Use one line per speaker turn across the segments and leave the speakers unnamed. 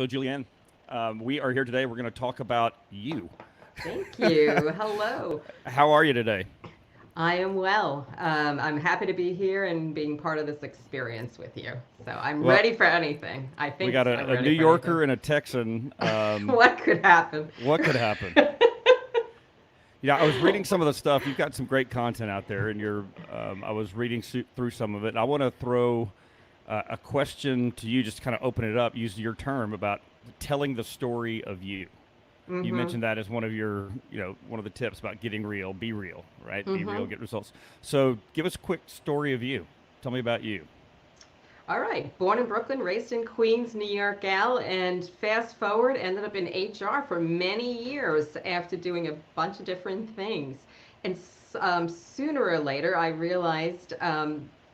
So, Julienne, we are here today. We're going to talk about you.
Thank you. Hello.
How are you today?
I am well. I'm happy to be here and being part of this experience with you. So I'm
Well,
ready for anything. I
we
think
got
I'm
a
ready
New
for anything.
Yorker and a Texan.
What could happen?
What could happen? Yeah, I was reading some of the stuff. You've got some great content out there, and I was reading through some of it. And I want to throw a question to you, just to kind of open it up. Use your term about telling the story of you. You
Mm-hmm.
mentioned that as one of your, one of the tips about getting real. Be real, right? Be
Mm-hmm.
real, get results. So, give us a quick story of you. Tell me about you.
All right. Born in Brooklyn, raised in Queens, New York gal, and fast forward, ended up in HR for many years after doing a bunch of different things. And sooner or later, I realized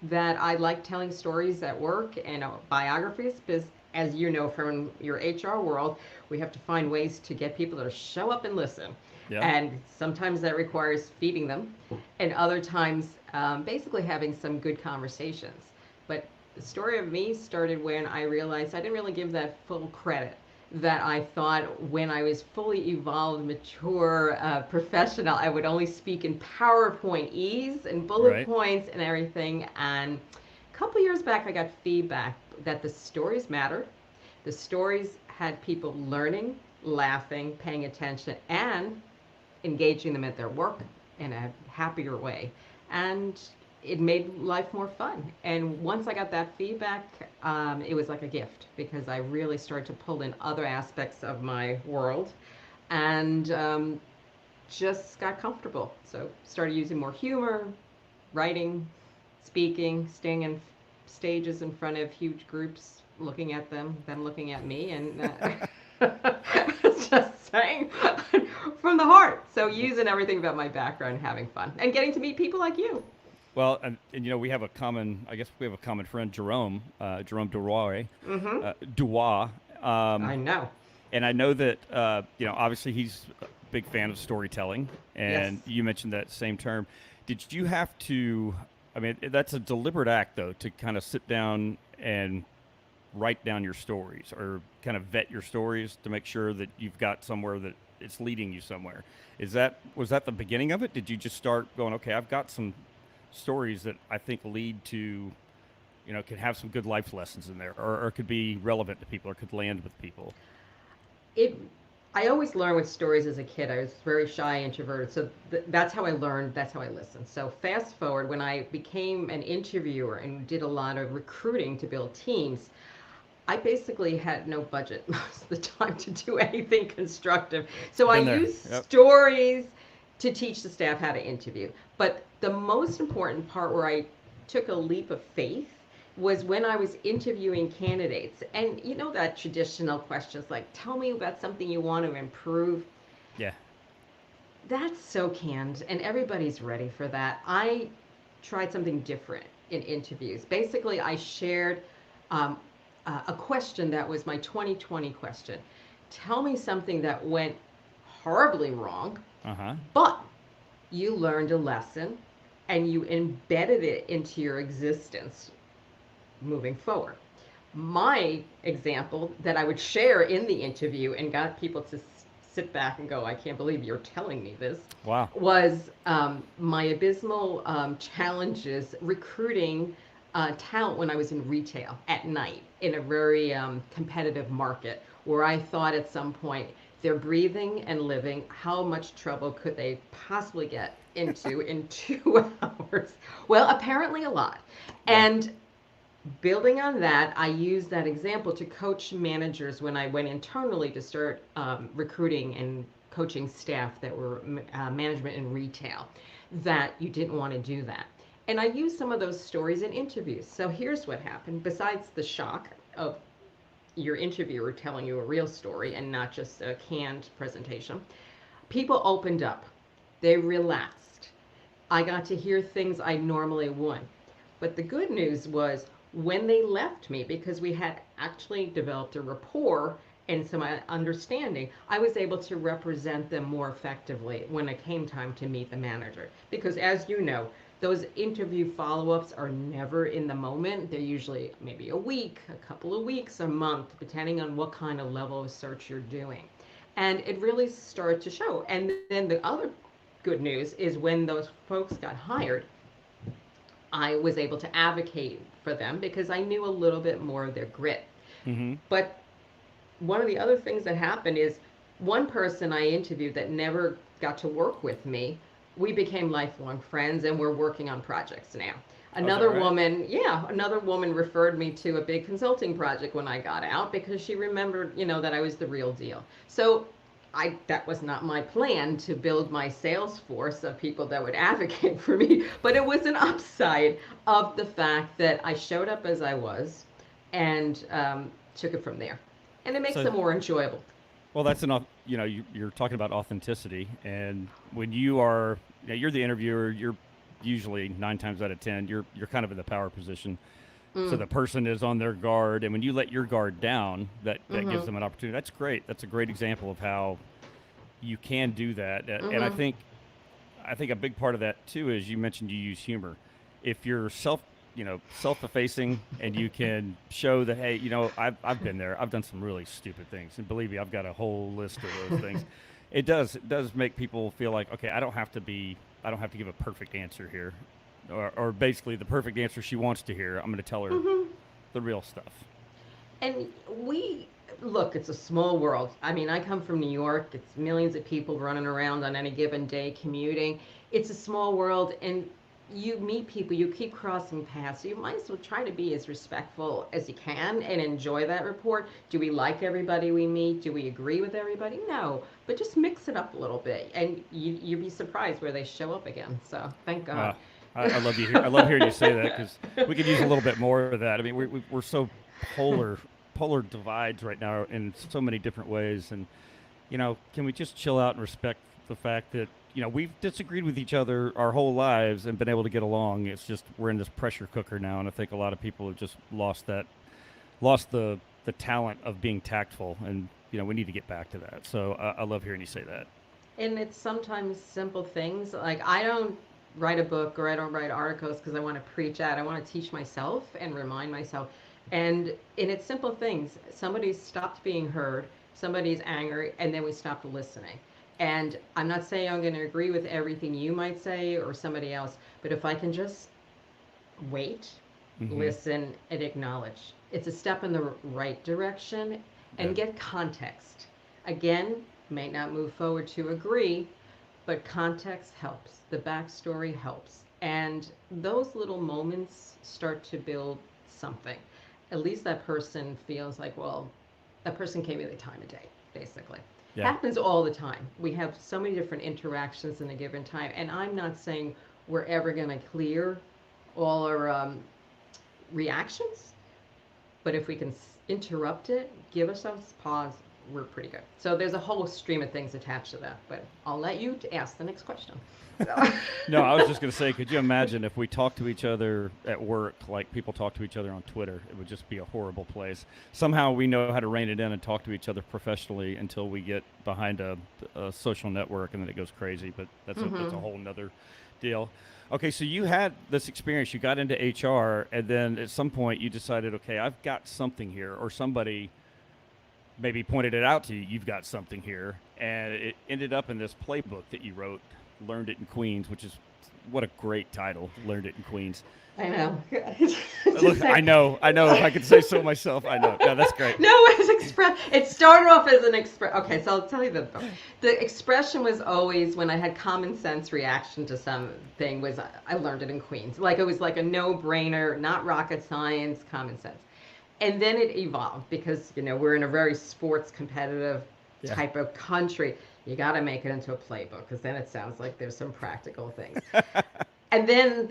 that I like telling stories at work and biographies because, as you know from your HR world, we have to find ways to get people to show up and listen.
Yeah.
And sometimes that requires feeding them, and other times, basically having some good conversations. But the story of me started when I realized I didn't really give that full credit that I thought when I was fully evolved, mature, professional, I would only speak in PowerPoint ease and bullet
Right.
points and everything. And a couple years back, I got feedback that the stories matter. The stories had people learning, laughing, paying attention, and engaging them at their work in a happier way. And it made life more fun. And once I got that feedback, it was like a gift because I really started to pull in other aspects of my world and just got comfortable. So started using more humor, writing, speaking, staying in stages in front of huge groups, looking at them looking at me, and just saying from the heart. So using everything about my background, having fun, and getting to meet people like you.
Well, we have a common, I guess we have a common friend, Jerome, Jerome Duroy,
Mm-hmm.
Duroy. Um,
I know.
and I know that, obviously he's a big fan of storytelling,
Yes.
and you mentioned that same term. Did you have to, I mean, that's a deliberate act, though, to kind of sit down and write down your stories or kind of vet your stories to make sure that you've got somewhere that it's leading you somewhere. Was that the beginning of it? Did you just start going, okay, I've got some stories that I think lead to, could have some good life lessons in there, or could be relevant to people, or could land with people.
It. I always learned with stories as a kid. I was very shy, introverted, so that's how I learned. That's how I listened. So fast forward when I became an interviewer and did a lot of recruiting to build teams. I basically had no budget most of the time to do anything constructive. So I
Been there.
used
Yep.
stories to teach the staff how to interview. But the most important part where I took a leap of faith was when I was interviewing candidates. And you know that traditional questions like, tell me about something you want to improve.
Yeah.
That's so canned, and everybody's ready for that. I tried something different in interviews. Basically, I shared um, a question that was my 2020 question. Tell me something that went horribly wrong,
Uh huh.
but you learned a lesson and you embedded it into your existence moving forward. My example that I would share in the interview and got people to sit back and go, I can't believe you're telling me this,
Wow.
was my abysmal challenges recruiting talent when I was in retail at night in a very competitive market where I thought at some point they're breathing and living. How much trouble could they possibly get into in 2 hours? Well, apparently a lot.
Yeah.
And building on that, I used that example to coach managers when I went internally to start recruiting and coaching staff that were management in retail, that you didn't want to do that. And I used some of those stories in interviews. So here's what happened. Besides the shock of your interviewer telling you a real story and not just a canned presentation, people opened up. They relaxed. I got to hear things I normally wouldn't. But the good news was when they left me, because we had actually developed a rapport and some understanding, I was able to represent them more effectively when it came time to meet the manager. Because as you know, Those interview follow-ups are never in the moment. They're usually maybe a week, a couple of weeks, a month, depending on what kind of level of search you're doing. And it really started to show. And then the other good news is when those folks got hired, I was able to advocate for them because I knew a little bit more of their grit.
Mm-hmm.
But one of the other things that happened is one person I interviewed that never got to work with me, we became lifelong friends and we're working on projects now.
Oh, is that right?
Another woman referred me to a big consulting project when I got out because she remembered, that I was the real deal. So that was not my plan to build my sales force of people that would advocate for me, but it was an upside of the fact that I showed up as I was and took it from there. And it makes
So,
it more enjoyable.
well, that's enough. You're talking about authenticity, and when you are, you're the interviewer. You're usually 9 times out of 10, you're kind of in the power position. So
Mm.
the person is on their guard, and when you let your guard down, that gives
Mm-hmm.
them an opportunity. That's great. That's a great example of how you can do that. And
Mm-hmm.
I think a big part of that too is you mentioned you use humor. If you're self-effacing and you can show that, hey, I've been there. I've done some really stupid things, and believe me, I've got a whole list of those things. It does make people feel like, okay, I don't have to give a perfect answer here, or basically the perfect answer she wants to hear. I'm going to tell her
Mm-hmm.
the real stuff.
And we look, it's a small world. I mean, I come from New York. It's millions of people running around on any given day commuting. It's a small world, and you meet people, you keep crossing paths. So you might as well try to be as respectful as you can and enjoy that rapport. Do we like everybody we meet? Do we agree with everybody? No, but just mix it up a little bit, and you'd be surprised where they show up again. So thank God.
Uh, I love you here. I love hearing you say that because we could use a little bit more of that. I mean, we're so polar divides right now in so many different ways, and can we just chill out and respect the fact that we've disagreed with each other our whole lives and been able to get along. It's just we're in this pressure cooker now, and I think a lot of people have just lost the talent of being tactful, and we need to get back to that. So I love hearing you say that.
And it's sometimes simple things. Like I don't write a book or I don't write articles because I want to preach out. I want to teach myself and remind myself. And it's simple things. Somebody stopped being heard, somebody's angry, and then we stopped listening. And I'm not saying I'm going to agree with everything you might say or somebody else, but if I can just wait,
Mm-hmm.
listen, and acknowledge. It's a step in the right direction
Yeah.
and get context. Again, may not move forward to agree, but context helps. The backstory helps. And those little moments start to build something. At least that person feels like, well, that person gave me the time of day, basically.
Yeah.
Happens all the time. We have so many different interactions in a given time. And I'm not saying we're ever going to clear all our reactions, but if we can interrupt it, give ourselves pause, we're pretty good. So there's a whole stream of things attached to that, but I'll let you ask the next question. So.
No, I was just going to say, could you imagine if we talked to each other at work like people talk to each other on Twitter? It would just be a horrible place. Somehow we know how to rein it in and talk to each other professionally until we get behind a social network and then it goes crazy. But that's a
Mm-hmm.
whole nother deal. Okay, so you had this experience. You got into HR, and then at some point you decided, okay, I've got something here, or somebody maybe pointed it out to you. You've got something here, and it ended up in this playbook that you wrote, Learned It in Queens, which is what a great title, Learned It in Queens.
I know.
Look,
Just like,
I know. If I could say so myself, I know. No, that's great.
no, it started off as an express. Okay, so I'll tell you the expression was always when I had common sense reaction to something was I learned it in Queens. Like it was like a no-brainer, not rocket science, common sense. And then it evolved because we're in a very sports competitive
Yeah.
type of country. You got to make it into a playbook because then it sounds like there's some practical things. And then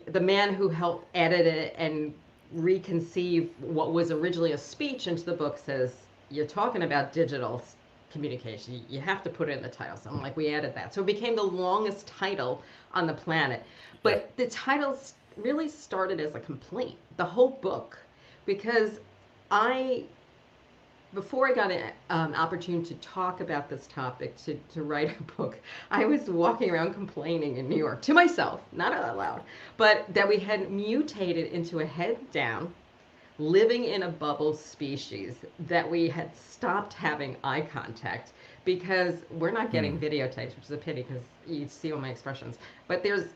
the man who helped edit it and reconceive what was originally a speech into the book says you're talking about digital communication. You have to put it in the title. So I'm like, we added that. So it became the longest title on the planet.
Yeah.
But the title really started as a complaint, the whole book, because I before I got an opportunity to talk about this topic, to write a book, I was walking around complaining in New York to myself, not out loud, but that we had mutated into a head down, living in a bubble species, that we had stopped having eye contact because we're not
Hmm.
getting videotapes, which is a pity because you see all my expressions. But there's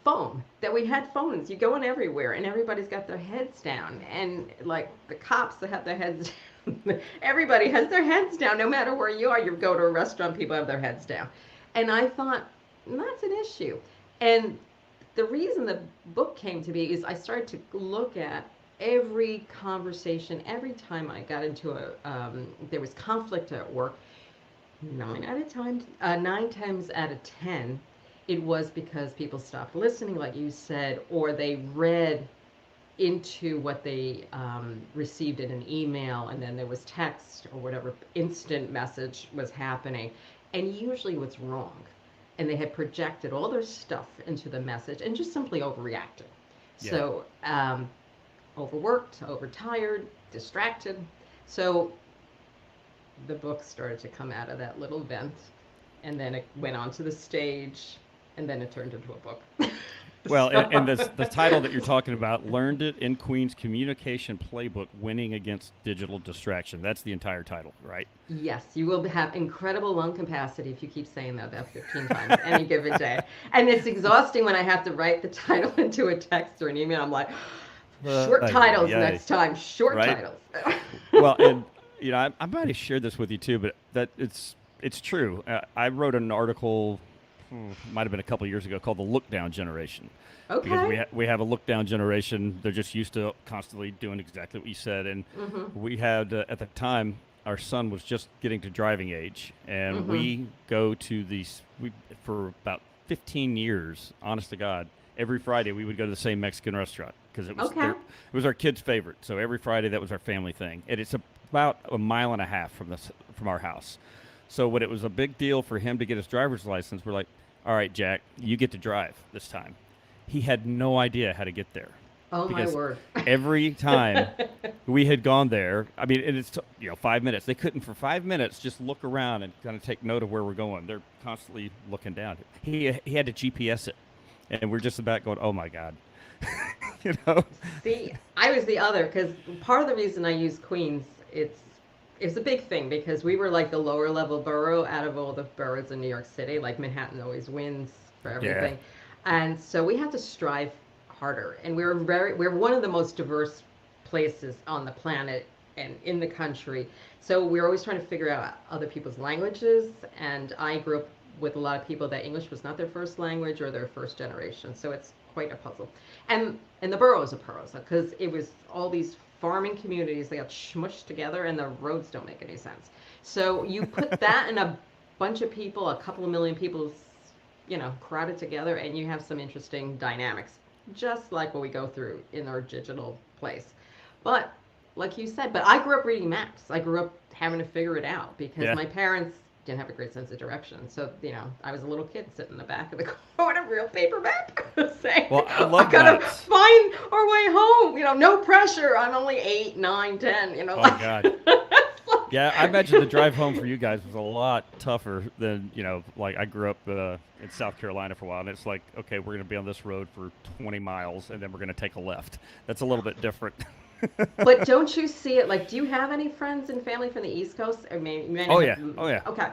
phone, that we had phones. You go in everywhere and everybody's got their heads down. And like the cops that have their heads down, everybody has their heads down. No matter where you are, you go to a restaurant, people have their heads down. And I thought, that's an issue. And the reason the book came to me is I started to look at every conversation, every time I got into there was conflict at work, 9 times out of 10, it was because people stopped listening, like you said, or they read into what they received in an email, and then there was text or whatever instant message was happening, and usually what's wrong. And they had projected all their stuff into the message and just simply overreacted.
Yeah.
So, overworked, overtired, distracted. So the book started to come out of that little vent, and then it went onto the stage, and then it turned into a book.
Well, and
So,
the title that you're talking about, Learned It in Queens Communication Playbook, Winning Against Digital Distraction. That's the entire title, right?
yes, you will have incredible lung capacity if you keep saying that 15 times any given day. And it's exhausting when I have to write the title into a text or an email. I'm like, short titles
Yeah,
next time, short
right?
titles.
Well, and I might have shared this with you too, but that it's true. I wrote an article, might have been a couple years ago, called "The Look Down Generation," because
Okay.
we have a look down generation. They're just used to constantly doing exactly what you said, and
Mm-hmm.
we had at the time our son was just getting to driving age, and
Mm-hmm.
we go to these for about 15 years. Honest to God, every Friday we would go to the same Mexican restaurant because
Okay.
it was our kid's favorite. So every Friday that was our family thing, and it's about a mile and a half from our house. So when it was a big deal for him to get his driver's license, we're like, "All right, Jack, you get to drive this time." He had no idea how to get there
Oh my
because
word.
every time we had gone there, I mean, and it's 5 minutes. They couldn't for 5 minutes just look around and kind of take note of where we're going. They're constantly looking down. He had to GPS it, and we're just about going, "Oh my God," you know.
See, I was the other because part of the reason I use Queens, it's a big thing because we were like the lower level borough out of all the boroughs in New York City. Like Manhattan always wins for
Yeah,
everything, and so we had to strive harder. And we're one of the most diverse places on the planet and in the country. So we're always trying to figure out other people's languages. And I grew up with a lot of people that English was not their first language or their first generation. So it's quite a puzzle. And the boroughs are boroughs because it was all these farming communities that got smushed together and the roads don't make any sense. So you put that in a bunch of people, a couple of million people, crowded together, and you have some interesting dynamics, just like what we go through in our digital place. But like you said, but I grew up reading maps. I grew up having to figure it out because
yeah.
my parents didn't have a great sense of direction. So, I was a little kid sitting in the back of the car with a real paper map saying,
Well, I
I
love
gotta
maps.
find our way home. No pressure. I'm only 8, 9, 10,
Oh God. Yeah, I imagine the drive home for you guys was a lot tougher than, like I grew up in South Carolina for a while, and it's like, okay, we're going to be on this road for 20 miles, and then we're going to take a left. That's a little bit different.
But don't you see it? Like, do you have any friends and family from the East Coast? I mean, you may
Oh
not
yeah,
have.
oh yeah.
Okay.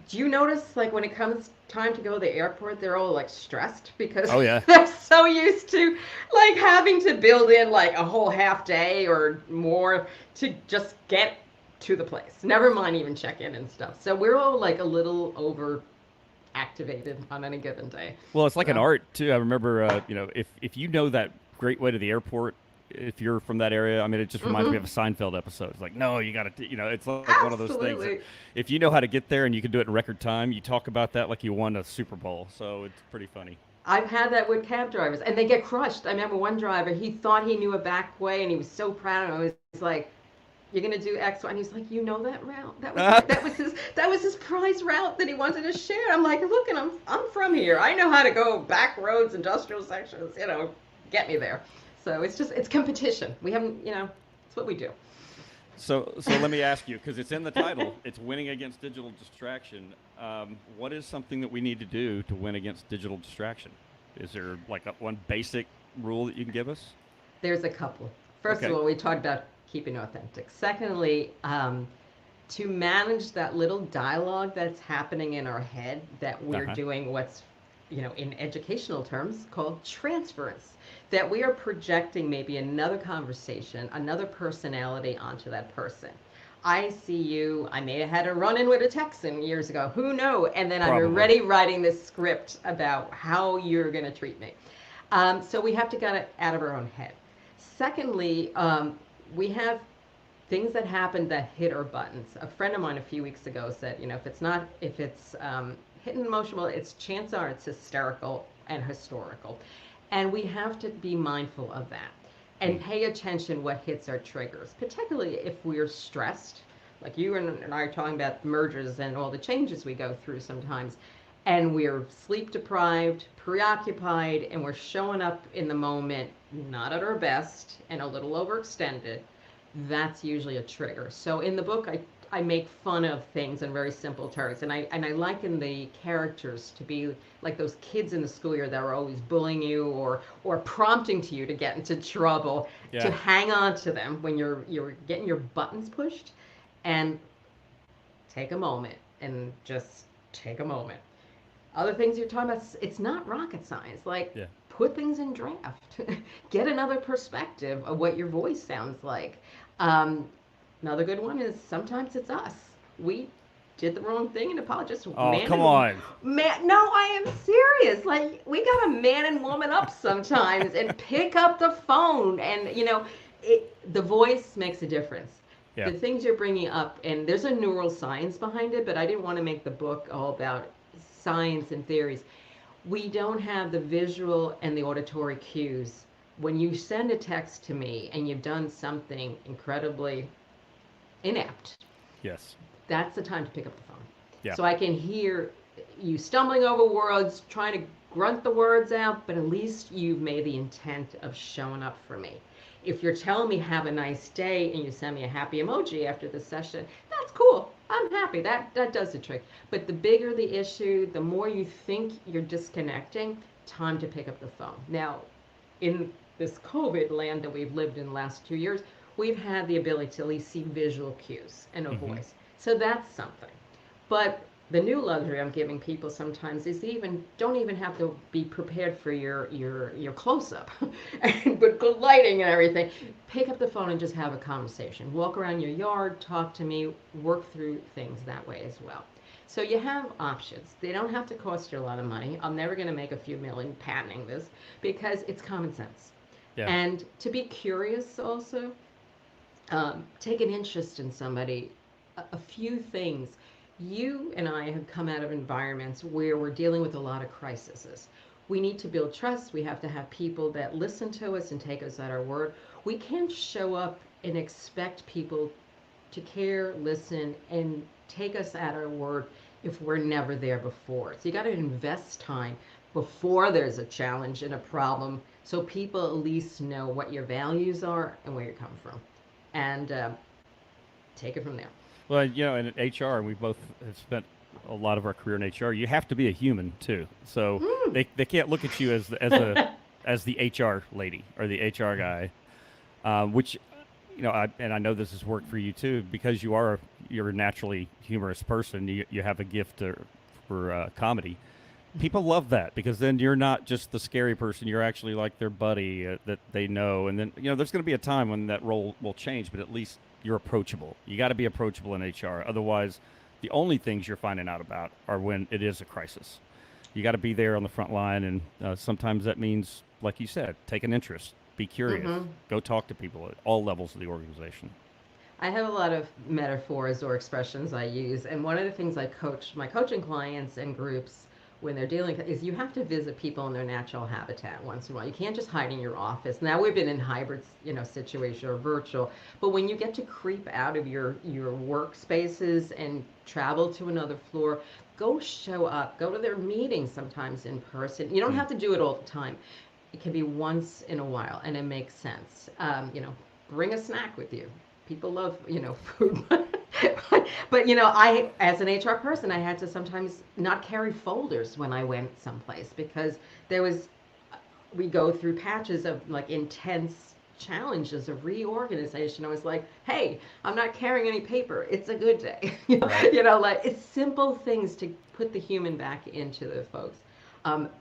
Do you notice, like, when it comes time to go to the airport, they're all like stressed because
Oh yeah.
they're so used to like having to build in like a whole half day or more to just get to the place. Never mind even check in and stuff. So we're all like a little over activated on any given day.
Well, it's like an
So.
art too. I remember, if you know that great way to the airport, if you're from that area, I mean, it just reminds me
Hmm.
of a Seinfeld episode. It's like, no, you got to, it's like one of those things that
Absolutely.
if you know how to get there and you can do it in record time, you talk about that like you won a Super Bowl. So it's pretty funny.
I've had that with cab drivers, and they get crushed. I remember one driver, he thought he knew a back way, and he was so proud of him. He was like, "You're gonna do X, Y," and he's like, "You know that route? That was his prize route that he wanted to share." I'm like, "Look, and I'm from here. I know how to go back roads, industrial sections. Get me there." So it's competition. We haven't, it's what we do.
So let me ask you, because it's in the title, it's winning against digital distraction. What is something that we need to do to win against digital distraction? Is there like one basic rule that you can give us?
There's a couple. First of
Okay.
all, we talked about keeping authentic. Secondly, to manage that little dialogue that's happening in our head that
Uh
we're
huh.
doing what's, in educational terms called transference, that we are projecting maybe another conversation, another personality onto that person. I see you, I may have had a run in with a Texan years ago, who knows? And then I'm
Probably.
already writing this script about how you're going to treat me. So we have to get it out of our own head. Secondly, we have things that happen that hit our buttons. A friend of mine a few weeks ago said, if it's hitting emotional, it's chances are it's hysterical and historical, and we have to be mindful of that and
Mm.
pay attention what hits our triggers, particularly if we're stressed. Like you and I are talking about mergers and all the changes we go through sometimes, and we're sleep deprived, preoccupied, and we're showing up in the moment not at our best and a little overextended. That's usually a trigger. So in the book, I make fun of things in very simple terms, and I liken the characters to be like those kids in the school year that are always bullying you or prompting to you to get into trouble. To
Yeah.
hang on to them when you're getting your buttons pushed, and take a moment and just take a moment. Other things you're talking about, it's not rocket science. Like,
Yeah.
put things in draft, get another perspective of what your voice sounds like. Um, Another good one is sometimes it's us. We did the wrong thing and apologize.
Oh,
Man
come
and
on.
man, no, I am serious. Like, we gotta man and woman up sometimes and pick up the phone. And the voice makes a difference.
Yeah.
The things you're bringing up, and there's a neural science behind it, but I didn't want to make the book all about science and theories. We don't have the visual and the auditory cues. When you send a text to me and you've done something incredibly inept,
Yes.
that's the time to pick up the phone.
Yeah.
So I can hear you stumbling over words, trying to grunt the words out, but at least you've made the intent of showing up for me. If you're telling me have a nice day and you send me a happy emoji after the session, that's cool. I'm happy. That does the trick. But the bigger the issue, the more you think you're disconnecting, time to pick up the phone. Now, in this COVID land that we've lived in the last 2 years, we've had the ability to at least see visual cues and a
Mm-hmm.
voice. So that's something. But the new luxury I'm giving people sometimes is even don't even have to be prepared for your close up, but good lighting and everything. Pick up the phone and just have a conversation. Walk around your yard, talk to me, work through things that way as well. So you have options. They don't have to cost you a lot of money. I'm never going to make a few million patenting this because it's common sense.
Yeah.
And to be curious also, take an interest in somebody. A few things. You and I have come out of environments where we're dealing with a lot of crises. We need to build trust. We have to have people that listen to us and take us at our word. We can't show up and expect people to care, listen, and take us at our word if we're never there before. So you got to invest time before there's a challenge and a problem so people at least know what your values are and where you're coming from. And take it from there.
Well, in HR, and we both have spent a lot of our career in HR. You have to be a human too. So
Mm.
they can't look at you as the HR lady or the HR guy, which I know this has worked for you too because you're a naturally humorous person. You have a gift for comedy. People love that because then you're not just the scary person. You're actually like their buddy that they know. And then there's going to be a time when that role will change, but at least you're approachable. You got to be approachable in HR. Otherwise, the only things you're finding out about are when it is a crisis. You got to be there on the front line, and sometimes that means, like you said, take an interest, be curious,
Mm-hmm.
go talk to people at all levels of the organization.
I have a lot of metaphors or expressions I use, and one of the things I coach my coaching clients and groups when they're dealing is you have to visit people in their natural habitat once in a while. You can't just hide in your office. Now we've been in hybrid, situation or virtual, but when you get to creep out of your workspaces and travel to another floor, go show up. Go to their meetings sometimes in person. You don't
Mm.
have to do it all the time. It can be once in a while, and it makes sense. Bring a snack with you. people love, food. But I, as an HR person, I had to sometimes not carry folders when I went someplace because there was, we go through patches of like intense challenges of reorganization. I was like, hey, I'm not carrying any paper. It's a good day.
Right.
Like it's simple things to put the human back into the folks.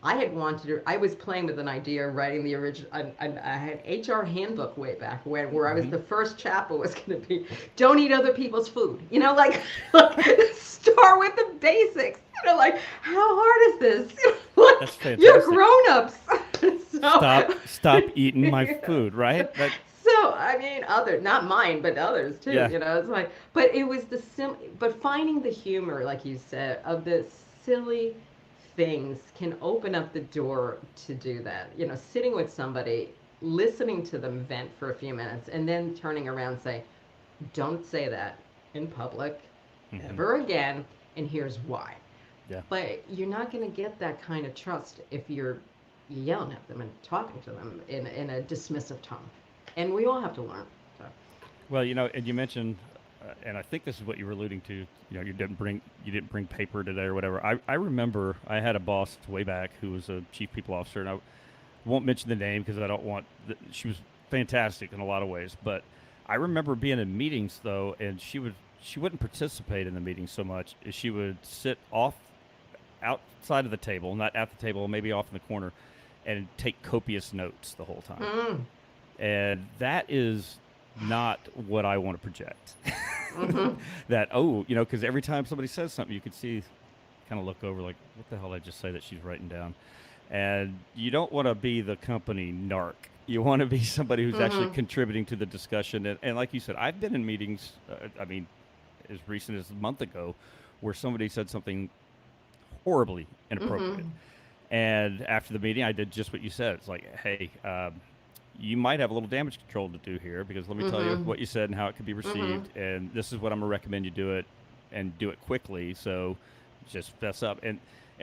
I had wanted to, I was playing with an idea of writing the original, I had HR handbook way back when, where I was,
Hmm.
the first chapter was going to be, don't eat other people's food. Like start with the basics. Like, how hard is this?
That's
Like, you're
fantastic.
grown-ups.
Stop eating my
You know.
food, right? That
So I mean, other, not mine, but others too.
yeah.
It's like, but it was but finding the humor, like you said, of the silly things can open up the door to do that. Sitting with somebody, listening to them vent for a few minutes, and then turning around and say, "Don't say that in public
Hmm.
ever again," and here's why.
Yeah.
But you're not going to get that kind of trust if you're yelling at them and talking to them in a dismissive tone. And we all have to learn. So.
Well, and you mentioned, and I think this is what you were alluding to. You didn't bring paper today or whatever. I remember I had a boss way back who was a chief people officer, and I won't mention the name because I don't want. She was fantastic in a lot of ways, but I remember being in meetings though, and she wouldn't participate in the meeting so much. She would sit off outside of the table, not at the table, maybe off in the corner, and take copious notes the whole time.
Mm.
And that is not what I want to project.
Mm-hmm.
That, because every time somebody says something, you could see, kind of look over like, what the hell did I just say that she's writing down? And you don't want to be the company narc. You want to be somebody who's actually
Mm-hmm.
contributing to the discussion. And like you said, I've been in meetings, as recent as a month ago, where somebody said something horribly
Mm-hmm.
inappropriate. And after the meeting, I did just what you said. It's like, hey, you might have a little damage control to do here because let me tell you
Mm-hmm.
what you said and how it could be
Mm-hmm.
received. And this is what I'm going to recommend you do it and do it quickly. So just fess up. And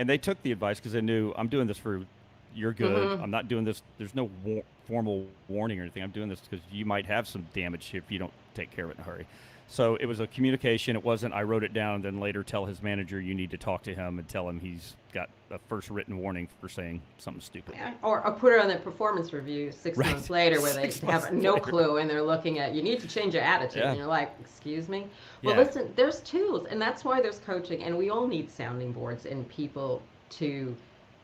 they took the advice because they knew I'm doing this for your good.
Mm-hmm.
I'm not doing this. There's no formal warning or anything. I'm doing this because you might have some damage if you don't take care of it in a hurry. So it was a communication. It wasn't I wrote it down and then later tell his manager you need to talk to him and tell him he's got a first written warning for saying something stupid.
Yeah. Or put it on their performance review 6 months
Right.
later where they
6 months
have no
later.
clue and they're looking at, you need to change your attitude.
Yeah.
And you're like, excuse me? Well,
Yeah.
listen, there's tools, and that's why there's coaching, and we all need sounding boards and people to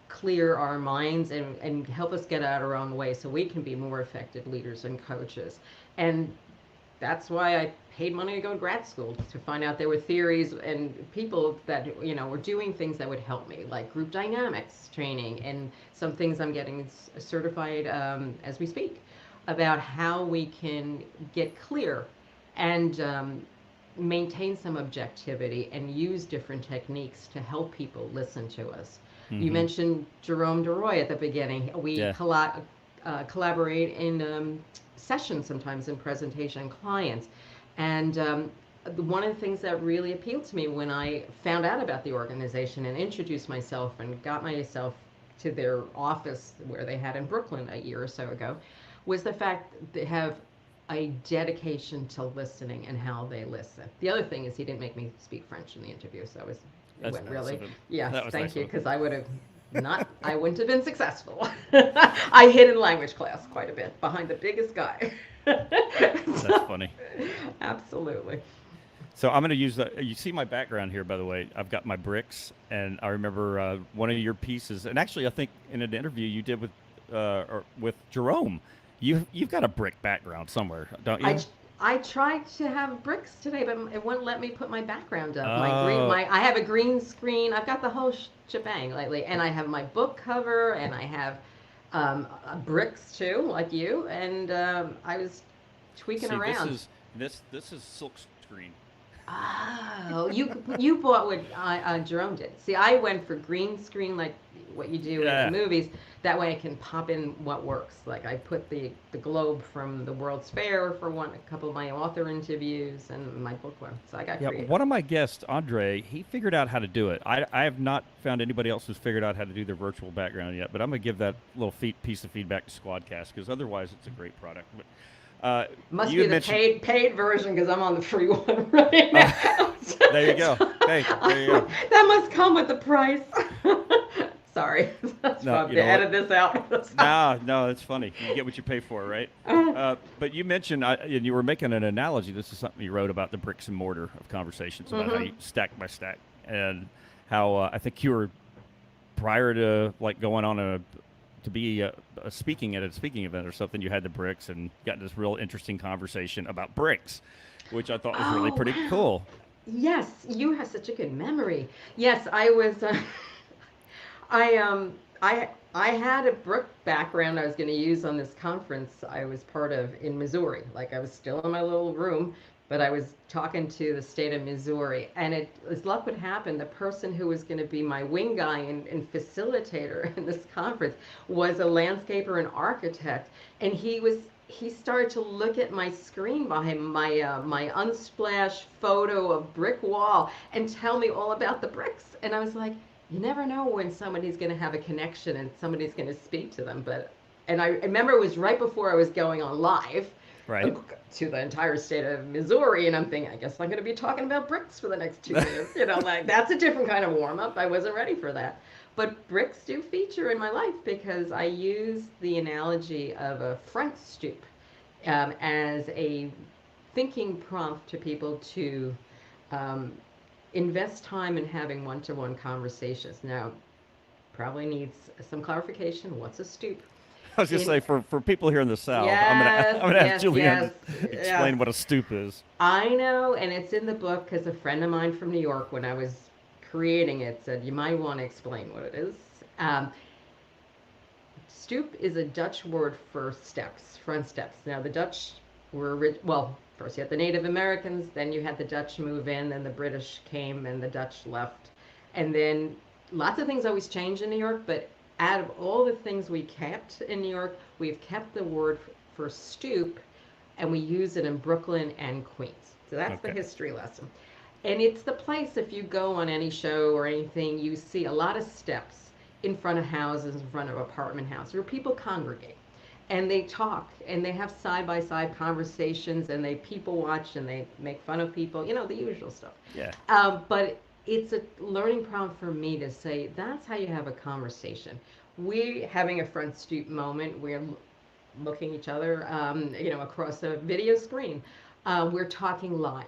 clear our minds and help us get out of our own way so we can be more effective leaders and coaches. And that's why I paid money to go to grad school to find out there were theories and people that were doing things that would help me, like group dynamics training and some things I'm getting certified as we speak about how we can get clear and maintain some objectivity and use different techniques to help people listen to us. You
Mm-hmm.
mentioned Jerome DeRoy at the beginning. We
Yeah.
collaborate in sessions sometimes in presentation clients. And one of the things that really appealed to me when I found out about the organization and introduced myself and got myself to their office where they had in Brooklyn a year or so ago was the fact that they have a dedication to listening and how they listen. The other thing is he didn't make me speak French in the interview, so it
That's
went
nice
really,
of him.
yes,
That was
thank
nice
you,
of him.
because I would have not, I wouldn't have been successful. I hid in language class quite a bit behind the biggest guy.
That's
So,
funny.
absolutely.
So I'm going to use that. You see my background here, by the way. I've got my bricks, and I remember one of your pieces, and actually, I think in an interview you did with Jerome, you've got a brick background somewhere, don't
I,
you?
I tried to have bricks today, but it wouldn't let me put my background up.
Oh,
I have a green screen. I've got the whole shebang lately, and I have my book cover, and I have bricks too, like you, and I was tweaking
see, this
around.
is this is silk screen.
Oh, you bought what Jerome did. See, I went for green screen like what you do in the
Yeah.
movies. That way I can pop in what works. Like I put the globe from the World's Fair for a couple of my author interviews and my book one. So I got
Yeah,
creative.
one of my guests, Andre, he figured out how to do it. I have not found anybody else who's figured out how to do their virtual background yet, but I'm going to give that little piece of feedback to Squadcast because otherwise it's a great product. But Uh,
Must
you
be
had
the
mentioned.
paid version because I'm on the free one right
Uh,
now.
there you go. Hey, there you go.
That must come with the price. Sorry, that's
No,
fun.
you know what?
Edit this out.
No, no, it's funny. You get what you pay for, right?
Uh,
But you mentioned, and you were making an analogy. This is something you wrote about the bricks and mortar of conversations, about how
mhm.
you stack by stack, and how I think you were prior to like going on to be a speaking at a speaking event or something. You had the bricks and got this real interesting conversation about bricks, which I thought was really
Oh
pretty
wow.
cool.
Yes, you have such a good memory. Yes, I was. I had a Brook background I was going to use on this conference I was part of in Missouri. Like I was still in my little room, but I was talking to the state of Missouri, and it as luck would happen, the person who was going to be my wing guy and facilitator in this conference was a landscaper and architect, and he started to look at my screen behind my unsplashed photo of brick wall and tell me all about the bricks, and I was like, you never know when somebody's going to have a connection and somebody's going to speak to them. But and I remember it was right before I was going on live
Right.
to the entire state of Missouri, and I'm thinking, I guess I'm going to be talking about bricks for the next 2 minutes. Like that's a different kind of warm up. I wasn't ready for that. But bricks do feature in my life because I use the analogy of a front stoop as a thinking prompt to people to um, invest time in having one-to-one conversations. Now, probably needs some clarification. What's a stoop?
I was just
In
say for people here in the South,
Yes,
I'm gonna have
yes, yes,
Julianne
yes.
explain what a stoop is.
I know, and it's in the book because a friend of mine from New York, when I was creating it, said you might want to explain what it is. Um, Stoop is a Dutch word for steps, front steps. Now, the Dutch were, well, first you had the Native Americans, then you had the Dutch move in, then the British came and the Dutch left. And then lots of things always change in New York, but out of all the things we kept in New York, we've kept the word for stoop and we use it in Brooklyn and Queens. So that's the
Okay.
history lesson. And it's the place, if you go on any show or anything, you see a lot of steps in front of houses, in front of apartment houses, where people congregate and they talk and they have side by side conversations and they people watch and they make fun of people, the usual stuff.
Yeah.
But it's a learning prompt for me to say that's how you have a conversation. We having a front stoop moment. We're looking each other, across a video screen. We're talking live,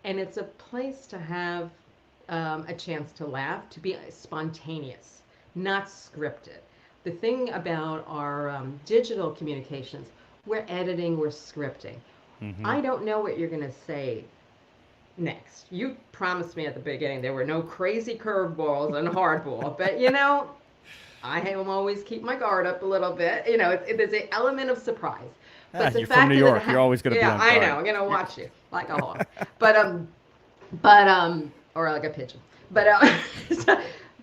and it's a place to have a chance to laugh, to be spontaneous, not scripted. The thing about our digital communications, we're editing, we're scripting.
Mm-hmm.
I don't know what you're going to say next. You promised me at the beginning there were no crazy curveballs and hardball, but I am always keep my guard up a little bit. There's an element of surprise.
Ah,
But the
you're from
fact
New
that
York. You're always going to be
yeah,
on
I know.
guard.
I'm gonna
You're,
watch you like a hawk, or like a pigeon. But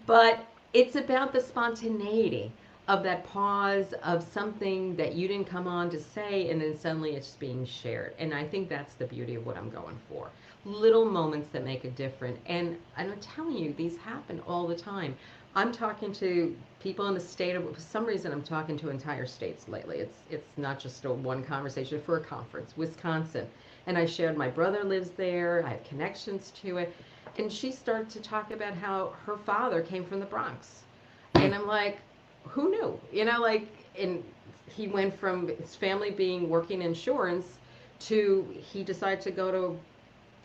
but it's about the spontaneity of that pause of something that you didn't come on to say, and then suddenly it's being shared. And I think that's the beauty of what I'm going for. Little moments that make a difference. And I'm telling you, these happen all the time. I'm talking to people in the state of, for some reason, I'm talking to entire states lately. It's not just a one conversation for a conference. Wisconsin, and I shared my brother lives there. I have connections to it, and she started to talk about how her father came from the Bronx, and I'm like, who knew? And he went from his family being working insurance to he decided to go to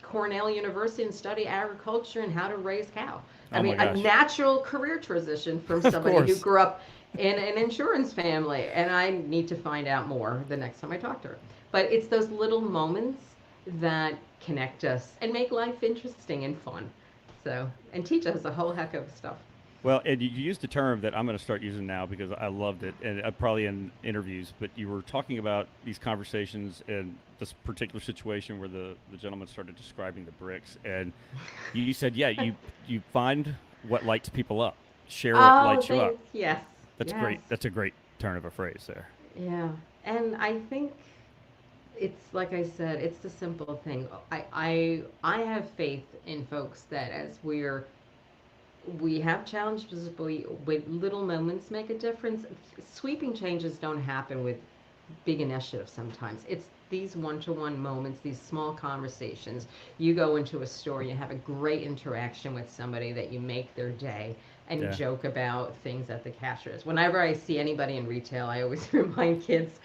Cornell University and study agriculture and how to raise cow. I
oh my
mean, a
gosh.
natural career transition from
Of
somebody who
course.
grew up in an insurance family. And I need to find out more the next time I talk to her. But it's those little moments that connect us and make life interesting and fun. So, and teach us a whole heck of stuff.
Well, and you used a term that I'm going to start using now because I loved it, and probably in interviews. But you were talking about these conversations and this particular situation where the gentleman started describing the bricks, and you said, yeah, you find what lights people up, share what
Oh,
lights you up.
thanks. Yes.
That's
Yes.
great. That's a great turn of a phrase there.
Yeah. And I think it's like I said, it's the simple thing. I have faith in folks that as we have challenges, but with little moments make a difference. Sweeping changes don't happen with big initiatives sometimes. It's these one-to-one moments, these small conversations. You go into a store, you have a great interaction with somebody that you make their day and
Yeah.
joke about things at the cashiers. Whenever I see anybody in retail, I always remind kids,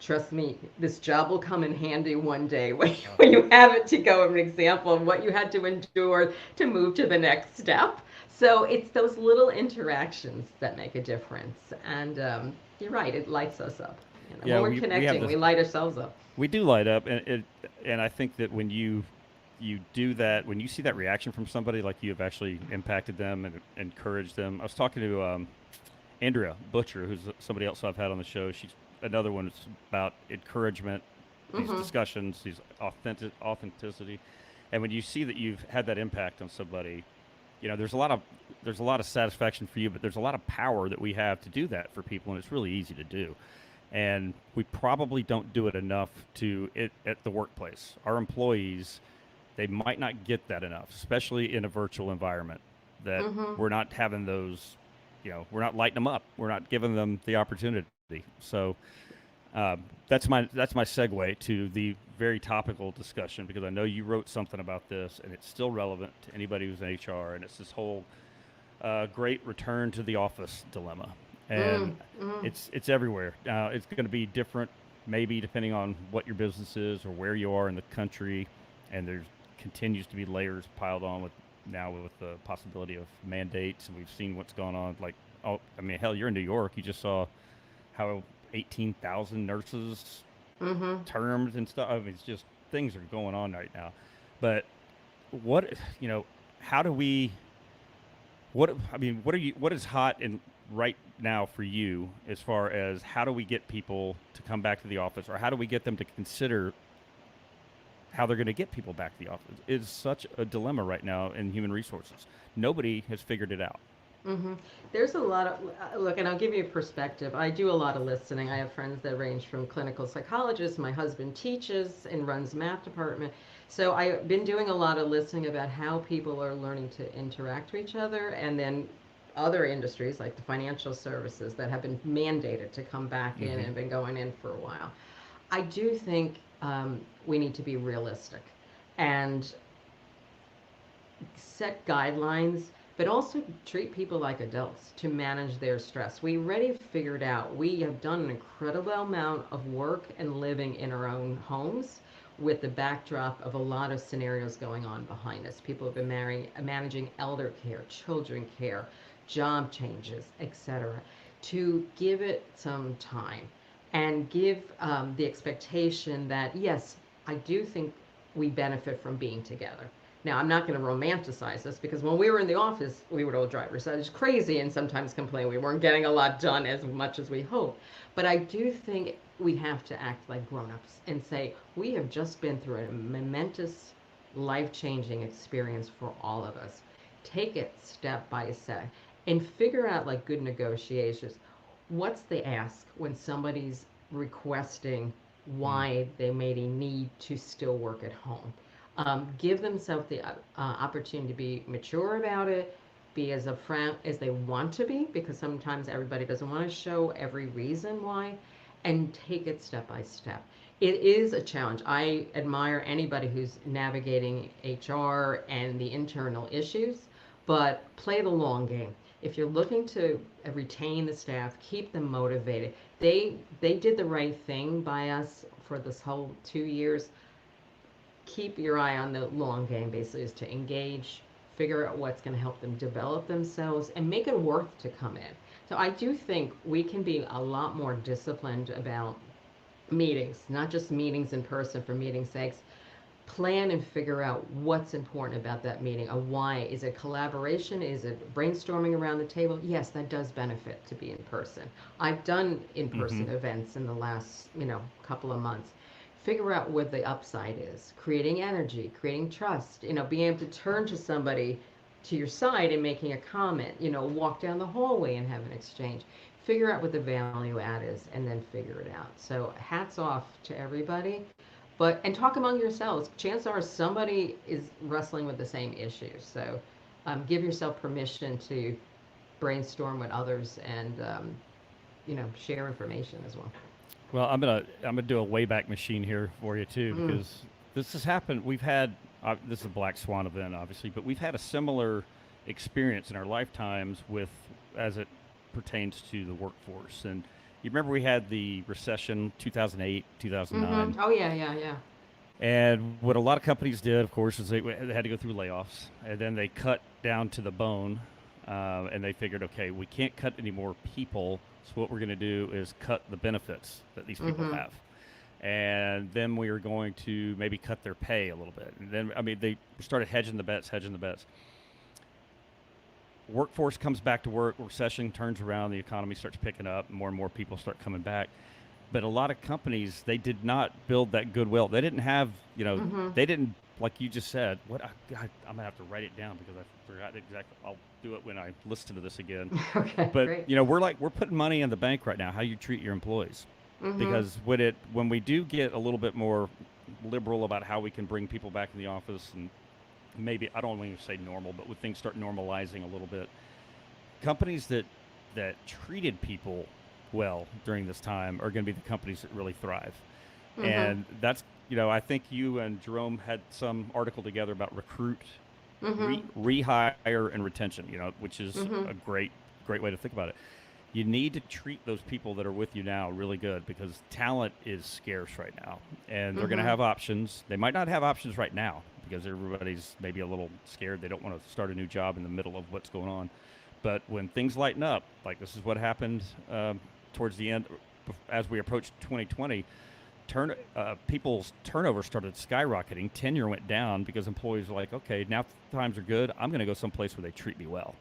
trust me, this job will come in handy one day
Oh,
when you have it to go, an example of what you had to endure to move to the next step. So it's those little interactions that make a difference. And you're right, it lights us up. You know, when
yeah.
we're
We have
connecting,
this.
we light ourselves up.
We do light up, and I think that when you do that, when you see that reaction from somebody, like you have actually impacted them and encouraged them. I was talking to Andrea Butcher, who's somebody else I've had on the show. She's another one that's about encouragement, these
Mm-hmm.
discussions, these authenticity, and when you see that you've had that impact on somebody, there's a lot of satisfaction for you, but there's a lot of power that we have to do that for people, and it's really easy to do. And we probably don't do it enough to it at the workplace. Our employees, they might not get that enough, especially in a virtual environment. That
Mm-hmm.
we're not having those, we're not lighting them up. We're not giving them the opportunity. So that's my segue to the very topical discussion, because I know you wrote something about this and it's still relevant to anybody who's in HR, and it's this whole great return to the office dilemma, and
Mm-hmm.
it's everywhere. It's going to be different, maybe depending on what your business is or where you are in the country, and there's continues to be layers piled on with now with the possibility of mandates, and we've seen what's going on. Like, oh, I mean, hell, you're in New York. You just saw how 18,000 nurses
Mm-hmm.
termed and stuff. I mean, it's just things are going on right now. But what how do we what I mean, what is hot in right now for you as far as how do we get people to come back to the office, or how do we get them to consider how they're going to get people back to the office? It's such a dilemma right now in human resources. Nobody has figured it out.
Mm-hmm. There's a lot of look, and I'll give you a perspective. I do a lot of listening. I have friends that range from clinical psychologists. My husband teaches and runs math department, so I've been doing a lot of listening about how people are learning to interact with each other, and then other industries like the financial services that have been mandated to come back in
Mm-hmm.
and been going in for a while. I do think we need to be realistic and set guidelines, but also treat people like adults to manage their stress. We already figured out we have done an incredible amount of work and living in our own homes with the backdrop of a lot of scenarios going on behind us. People have been managing elder care, children care, job changes, etc. To give it some time and give the expectation that, yes, I do think we benefit from being together. Now, I'm not going to romanticize this because when we were in the office, we would all drive ourselves crazy and sometimes complain we weren't getting a lot done as much as we hoped. But I do think we have to act like grown-ups and say, we have just been through a momentous, life-changing experience for all of us. Take it step by step and figure out, like good negotiations, what's the ask when somebody's requesting
Mm.
why they may need to still work at home. Give themselves the opportunity to be mature about it, be as upfront as they want to be, because sometimes everybody doesn't want to show every reason why, and take it step by step. It is a challenge. I admire anybody who's navigating HR and the internal issues, but play the long game. If you're looking to retain the staff, keep them motivated. They did the right thing by us for this whole 2 years. Keep your eye on the long game, basically, is to engage, figure out what's going to help them develop themselves, and make it worth to come in. So I do think we can be a lot more disciplined about meetings, not just meetings in person for meeting's sakes. Plan and figure out what's important about that meeting. A why. Is it collaboration? Is it brainstorming around the table? Yes, that does benefit to be in person. I've done
Mm-hmm.
in-person events in the last, couple of months. Figure out what the upside is. Creating energy, creating trust, being able to turn to somebody to your side and making a comment, walk down the hallway and have an exchange. Figure out what the value add is and then figure it out. So hats off to everybody, and talk among yourselves. Chances are somebody is wrestling with the same issues. So give yourself permission to brainstorm with others and share information as well.
Well, I'm gonna do a wayback machine here for you too,
Mm.
because this has happened. We've had this is a black swan event, obviously, but we've had a similar experience in our lifetimes with as it pertains to the workforce. And you remember we had the recession 2008, 2009,
Oh yeah, yeah, yeah.
and what a lot of companies did, of course, is they had to go through layoffs, and then they cut down to the bone, and they figured, okay, we can't cut any more people, so what we're going to do is cut the benefits that these people
Mhm.
have, and then we are going to maybe cut their pay a little bit, and then I mean they started hedging the bets, hedging the bets. Workforce comes back to work, recession turns around, the economy starts picking up, and more people start coming back. But a lot of companies, they did not build that goodwill. They didn't have,
Mhm.
they didn't, like you just said. God, I'm gonna have to write it down because I forgot exactly. I'll do it when I listen to this again.
Okay,
But
great.
we're putting money in the bank right now. How you treat your employees,
Mhm.
because when we do get a little bit more liberal about how we can bring people back in the office, and maybe I don't want to say normal, but when things start normalizing a little bit, companies that treated people well during this time are going to be the companies that really thrive.
Mhm.
And that's, I think you and Jerome had some article together about recruit,
Mhm.
rehire, and retention. Which is
Mhm.
a great way to think about it. You need to treat those people that are with you now really good, because talent is scarce right now, and they're going to
Mhm.
have options. They might not have options right now because everybody's maybe a little scared. They don't want to start a new job in the middle of what's going on. But when things lighten up, like this is what happened towards the end, as we approached 2020, people's turnover started skyrocketing. Tenure went down because employees were like, okay, now times are good. I'm going to go someplace where they treat me well.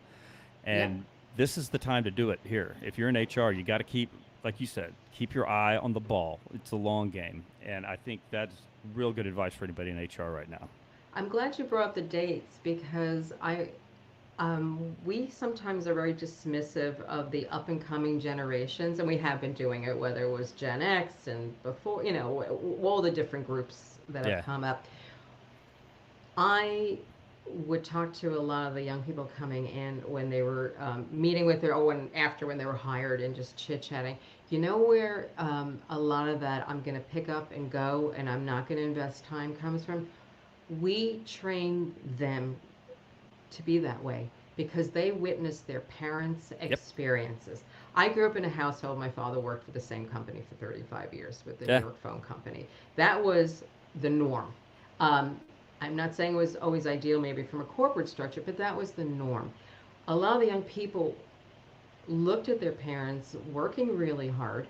Yep.
And this is the time to do it here. If you're in HR, you got to keep, like you said, keep your eye on the ball. It's a long game. And I think that's real good advice for anybody in HR right now.
I'm glad you brought up the dates because we sometimes are very dismissive of the up and coming generations, and we have been doing it, whether it was Gen X and before, all the different groups that have
Yeah.
come up. I would talk to a lot of the young people coming in when they were meeting with their, and after when they were hired and just chit chatting. You know where a lot of that I'm going to pick up and go and I'm not going to invest time comes from? We train them to be that way because they witnessed their parents'
Yep.
experiences. I grew up in a household, my father worked for the same company for 35 years with the New
Yeah.
York Phone Company. That was the norm. Um, I'm not saying it was always ideal, maybe from a corporate structure, but that was the norm. A lot of the young people looked at their parents working really hard,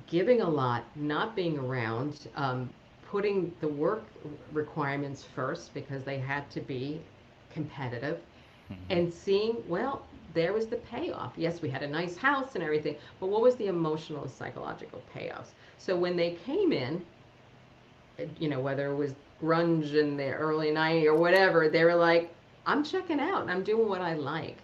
giving a lot, not being around, putting the work requirements first because they had to be competitive,
Mm-hmm.
and seeing, well, there was the payoff. Yes, we had a nice house and everything, but what was the emotional and psychological payoffs? So when they came in, whether it was grunge in the early 90s or whatever, they were like, I'm checking out and I'm doing what I like.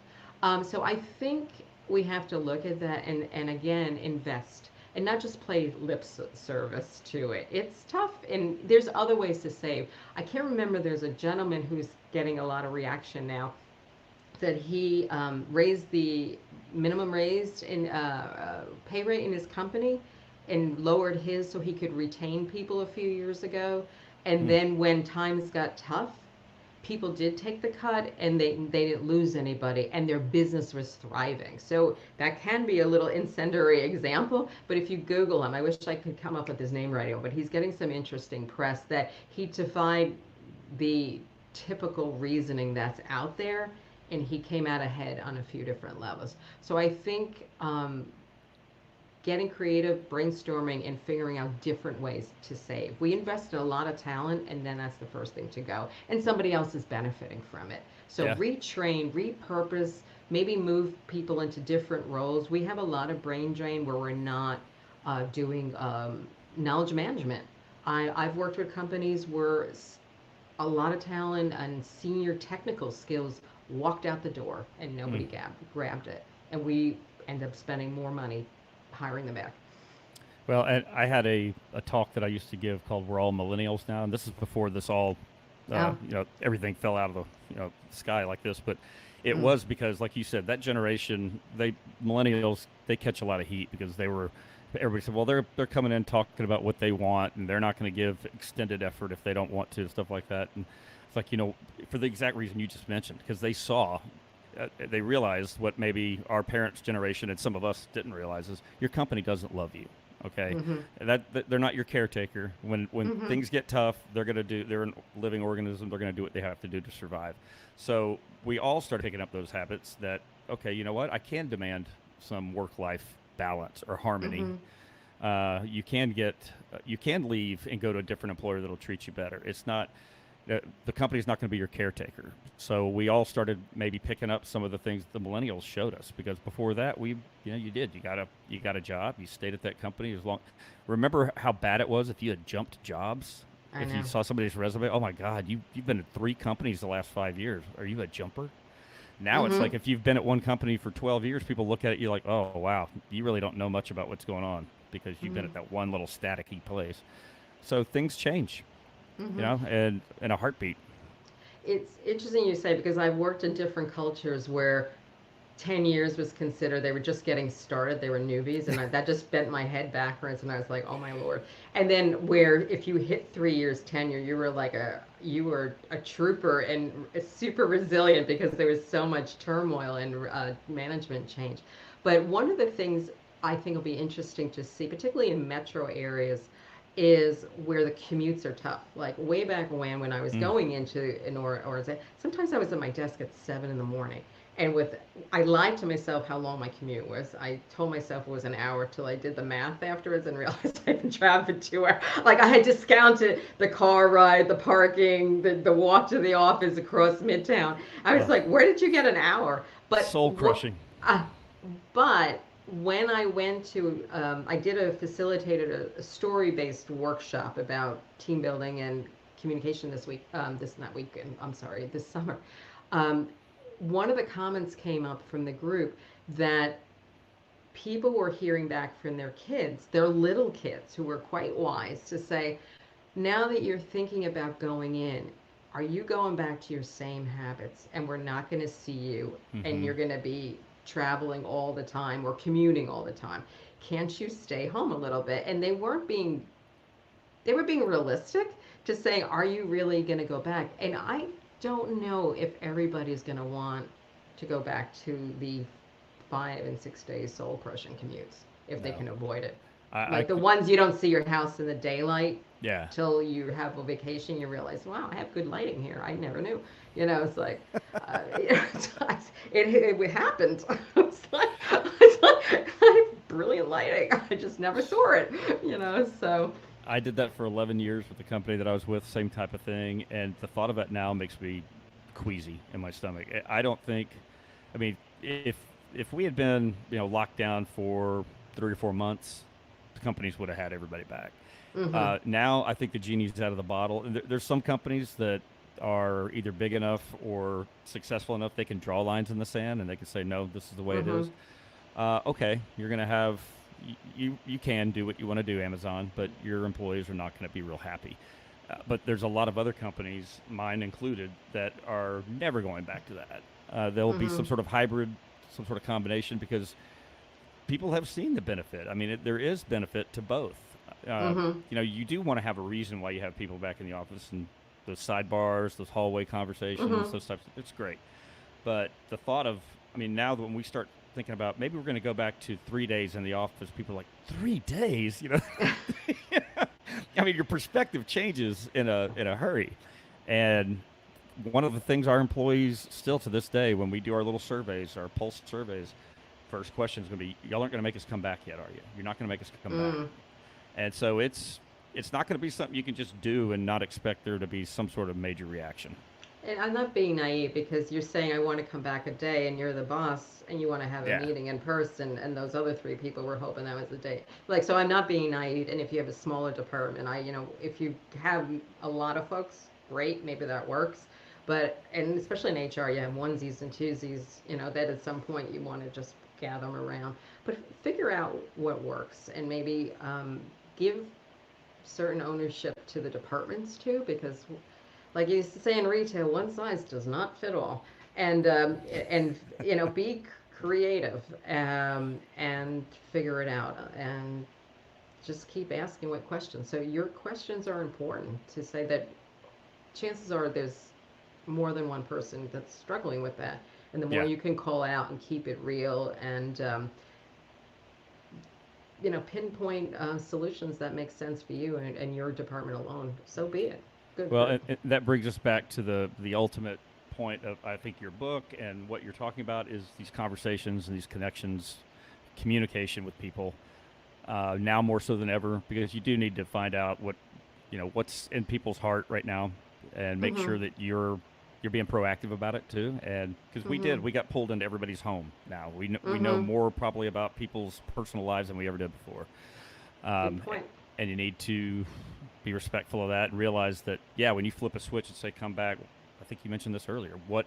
So I think we have to look at that and again, invest and not just play lip service to it. It's tough, and there's other ways to save. I can't remember, there's a gentleman who's getting a lot of reaction now that he raised the minimum raised in pay rate in his company and lowered his so he could retain people a few years ago. And
Mm.
then when times got tough, people did take the cut and they didn't lose anybody and their business was thriving. So that can be a little incendiary example, but if you Google him, I wish I could come up with his name right now, but he's getting some interesting press that he defied the typical reasoning that's out there, and he came out ahead on a few different levels. So I think getting creative, brainstorming, and figuring out different ways to save. We invested a lot of talent, and then that's the first thing to go. And somebody else is benefiting from it. So
Yeah.
retrain, repurpose, maybe move people into different roles. We have a lot of brain drain where we're not doing knowledge management. I've worked with companies where a lot of talent and senior technical skills walked out the door and
Mm.
nobody grabbed it. And we end up spending more money hiring them back.
Well, and I had a talk that I used to give called "We're All Millennials Now," and this is before this all,
Oh,
everything fell out of the sky like this. But it
mm,
was because, like you said, that generation, they millennials, they catch a lot of heat because they were everybody said, well, they're coming in talking about what they want, and they're not going to give extended effort if they don't want to, stuff like that. And it's like, for the exact reason you just mentioned, because they realized what maybe our parents' generation and some of us didn't realize is your company doesn't love you. Okay,
Mm-hmm.
that they're not your caretaker. When
Mm-hmm.
things get tough, they're a living organism. They're going to do what they have to do to survive. So we all started picking up those habits. That okay, you know what? I can demand some work-life balance or harmony.
Mm-hmm.
You can leave and go to a different employer that'll treat you better. It's not the company's not going to be your caretaker. So we all started maybe picking up some of the things the millennials showed us, because before that you got a job, you stayed at that company as long. Remember how bad it was if you had jumped jobs?
I
If you
know.
saw somebody's resume, oh my God, you've been at 3 companies the last 5 years. Are you a jumper? Now it's
Mm-hmm.
like if you've been at one company for 12 years, people look at it, you're like, oh wow, you really don't know much about what's going on because you've been
Mm-hmm.
at that one little staticky place. So things change,
Mm-hmm.
and in a heartbeat.
It's interesting you say because I've worked in different cultures where 10 years was considered they were just getting started, they were newbies, and that just bent my head backwards, and I was like, oh my lord. And then where if you hit 3 years tenure, you were a trooper and super resilient because there was so much turmoil and management change. But one of the things I think will be interesting to see, particularly in metro areas, is where the commutes are tough. Like way back when I was
Mm.
going into an organization, sometimes I was at my desk at 7 in the morning, and with I lied to myself how long my commute was. I told myself it was an hour till I did the math afterwards and realized I'd been traveling for 2 hours. Like I had discounted the car ride, the parking, the walk to the office across Midtown. I was
Ugh.
like, where did you get an hour? But
Soul
what?
crushing.
Uh, but when I went to, I did facilitated a story-based workshop about team building and communication this week. This not weekend. I'm sorry, this summer. Um, One of the comments came up from the group that people were hearing back from their kids, their little kids who were quite wise, to say, now that you're thinking about going in, are you going back to your same habits and we're not going to see you and
Mm-hmm.
you're going to be traveling all the time or commuting all the time? Can't you stay home a little bit? And they were being realistic to saying, are you really going to go back? And I don't know if everybody's going to want to go back to the 5 and 6 days soul crushing commutes if they
No,
can avoid it.
I
Like the
could.
ones you don't see your house in the daylight
Yeah,
till you have a vacation, you realize, wow, I have good lighting here. I never knew. It's like, it happened. It's like I have brilliant lighting. I just never saw it. So.
I did that for 11 years with the company that I was with. Same type of thing, and the thought of it now makes me queasy in my stomach. I don't think. I mean, if we had been locked down for 3 or 4 months, the companies would have had everybody back.
Mm-hmm.
Now I think the genie's out of the bottle. And there's some companies that are either big enough or successful enough they can draw lines in the sand and they can say no, this is the way it
Mm-hmm.
is. Okay, you're going to have you can do what you want to do, Amazon, but your employees are not going to be real happy. But there's a lot of other companies, mine included, that are never going back to that. There'll be
Mm-hmm.
some sort of hybrid, some sort of combination because people have seen the benefit. I mean, there is benefit to both. Uh,
Mm-hmm.
you do want to have a reason why you have people back in the office and those sidebars, those hallway conversations,
Mm-hmm.
those types. It's great, but the thought of, I mean, now that when we start thinking about maybe we're going to go back to 3 days in the office, people are like 3 days. I mean, your perspective changes in a hurry, and one of the things our employees still to this day, when we do our little surveys, our pulse surveys, first question is going to be, y'all aren't going to make us come back yet, are you? You're not going to make us come back.
Mm.
And so it's not going to be something you can just do and not expect there to be some sort of major reaction.
And I'm not being naive because you're saying I want to come back a day and you're the boss and you want to have a
Yeah.
meeting in person and those other 3 people were hoping that was the day. Like, so I'm not being naive. And if you have a smaller department, if you have a lot of folks, great, maybe that works. But, and especially in HR, you have onesies and twosies, that at some point you want to just gather them around. But figure out what works and maybe give certain ownership to the departments too, because like you used to say in retail, one size does not fit all, and be creative and figure it out. And just keep asking what questions. So your questions are important to say that chances are there's more than one person that's struggling with that. And the more
Yeah.
you can call out and keep it real and, pinpoint solutions that make sense for you and your department alone, so be it. Good,
Well,
good.
and that brings us back to the ultimate point of, I think, your book and what you're talking about is these conversations and these connections, communication with people. Now more so than ever, because you do need to find out what's in people's heart right now, and make
Mm-hmm.
sure that you're being proactive about it too. And because
Mm-hmm.
we got pulled into everybody's home now. We know
Mm-hmm.
more probably about people's personal lives than we ever did before.
Good
Um,
point.
and you need to be respectful of that and realize that, yeah, when you flip a switch and say come back, I think you mentioned this earlier. What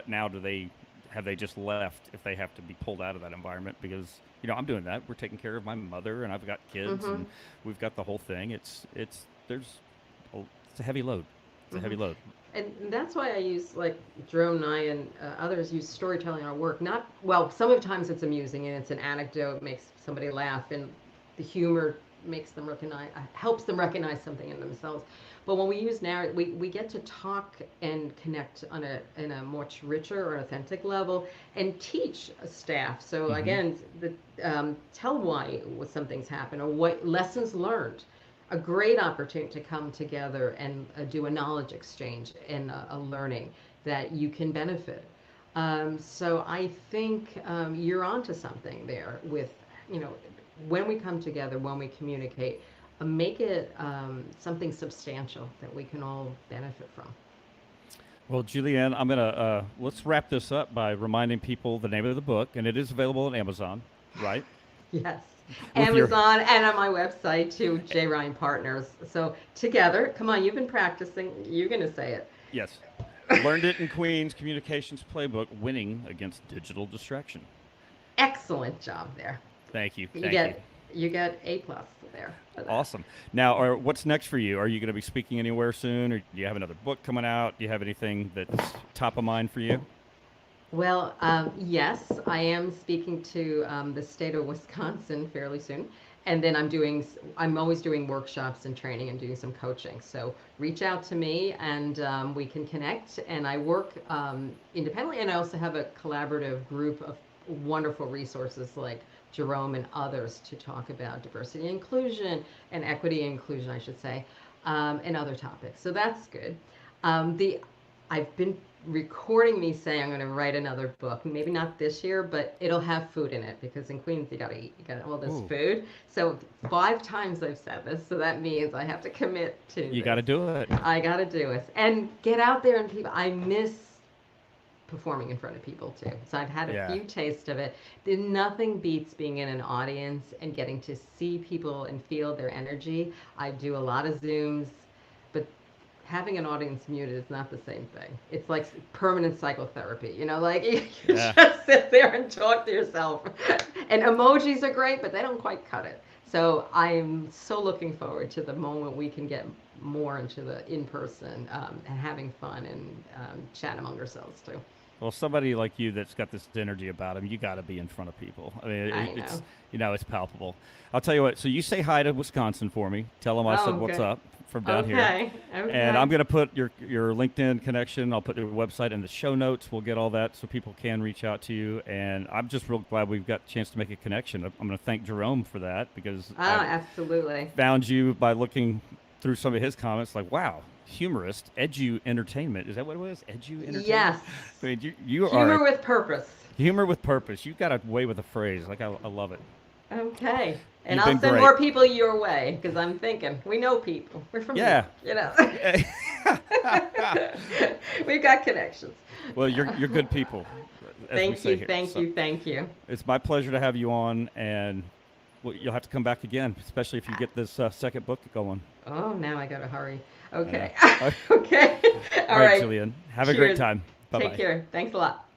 now do they have they just left if they have to be pulled out of that environment? Because I'm doing that. We're taking care of my mother, and I've got kids,
Mm-hmm.
and we've got the whole thing. It's a heavy load. It's a
Mm-hmm.
heavy load.
And that's why I use, like, Jerome and I and others use storytelling in our work. Not, well, sometimes it's amusing and it's an anecdote, makes somebody laugh, and the humor makes them recognize, helps them recognize something in themselves. But when we use narrative, we get to talk and connect on in a much richer or authentic level and teach staff. So
Mm-hmm.
again, tell why something's happened or what lessons learned, a great opportunity to come together and do a knowledge exchange and a learning that you can benefit. So I think you're onto something there with, you know, when we come together, when we communicate, make it something substantial that we can all benefit from.
Well, Julianne, I'm gonna let's wrap this up by reminding people the name of the book, and it is available on Amazon, right?
Yes.
With your
Amazon and on my website too, J. Ryan Partners. So together, come on, you've been practicing. You're going to say it.
yes, learned it in Queens Communications Playbook, winning against digital distraction.
Excellent job there.
Thank you,
You
thank you.
get you get A+ there for that.
Awesome. Now, what's next for you? Are you going to be speaking anywhere soon, or do you have another book coming out? Do you have anything that's top of mind for you?
Well, yes, I am speaking to the state of Wisconsin fairly soon, and then I'm always doing workshops and training and doing some coaching. So reach out to me, and we can connect. And I work independently, and I also have a collaborative group of wonderful resources like Jerome and others to talk about diversity and inclusion and equity and inclusion, I should say, and other topics. So that's good. The I've been recording me saying I'm going to write another book. Maybe not this year, but it'll have food in it because in Queens you got to eat. You got all this
Ooh,
food. So 5 times I've said this, so that means I have to commit to
you got
this.
to do it.
I got to do it and get out there and people. I miss performing in front of people too. So I've had a
Yeah.
few tastes of it. Then nothing beats being in an audience and getting to see people and feel their energy. I do a lot of Zooms, but having an audience muted is not the same thing. It's like permanent psychotherapy, like you
Yeah.
just sit there and talk to yourself. And emojis are great, but they don't quite cut it. So I'm so looking forward to the moment we can get more into the in person and having fun and chat among ourselves too.
Well, somebody like you that's got this energy about him, you got to be in front of people. I mean,
I
it's
know.
it's palpable. I'll tell you what. So you say hi to Wisconsin for me. Tell them I
Oh,
said what's
okay.
up from down here.
Okay.
And
Okay.
I'm going to put your LinkedIn connection. I'll put your website in the show notes. We'll get all that so people can reach out to you. And I'm just real glad we've got a chance to make a connection. I'm going to thank Jerome for that because
Oh,
I
absolutely.
found you by looking through some of his comments. Like, wow, humorist, edu entertainment. Is that what it was? Edu entertainment.
Yes.
I mean, you are a
Humor with purpose.
humor with purpose. You got a way with a phrase. Like I love it.
Okay. And
You've
I'll
been
send
great.
more people your way because I'm thinking we know people. We're from New
Yeah.
York. We've got connections.
Well, you're good people, as we
Thank
say
you,
here.
thank
So
you, thank you.
it's my pleasure to have you on, and well, you'll have to come back again, especially if you get this second book going.
Oh, now I gotta hurry.
I know.
Okay.
All
Okay. All
right,
right.
Julian. Have a great
Cheers.
time. Bye
Take
bye.
care. Thanks a lot.